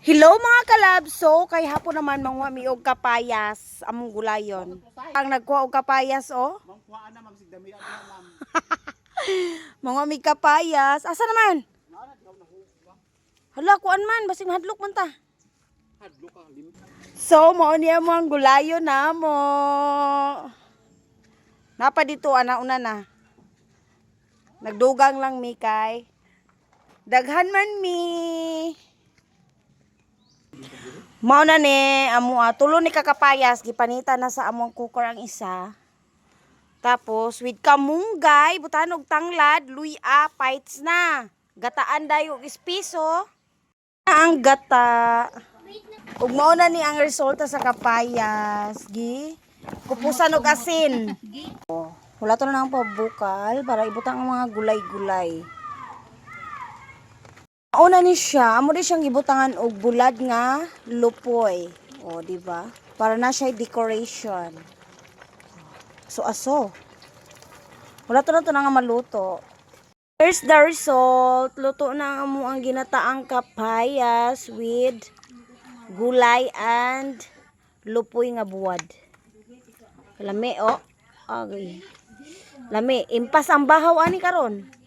Hello mga kalab, so kay hapon naman mga mi og kapayas among gulayon. Ang nagkuha og kapayas Mangkuhaan na magsigdami at ma'am. mga mi kapayas. Asa naman? Hala, kuan man basig mahadlok man ta. Hadlok ka lim. So mao niya mo ang gulayon namo. Napa dito ana una na. Nagdugang lang mi kay. Daghan man mi. Mao na ni amo tulo ni kakapayas gipanita na sa among cooker ang isa. Tapos with kamunggay, butan og tanglad, luya, pites na. Gataan dayo og espiso. Ang gata. Ug mao na ni ang resulta sa kapayas, gi. Kupusan og asin. Wala to na ang pabukal para ibutang ang mga gulay-gulay. Una ni siya, amo di siyang gibutangan og bulad nga lupoy. O, di ba? Para na siya decoration. So aso. Wala to na to na nga maluto. Here's the result. Luto na amo ang ginataang kapayas with gulay and lupoy nga buwad. Lami Lami, impas ang bahaw ani karon.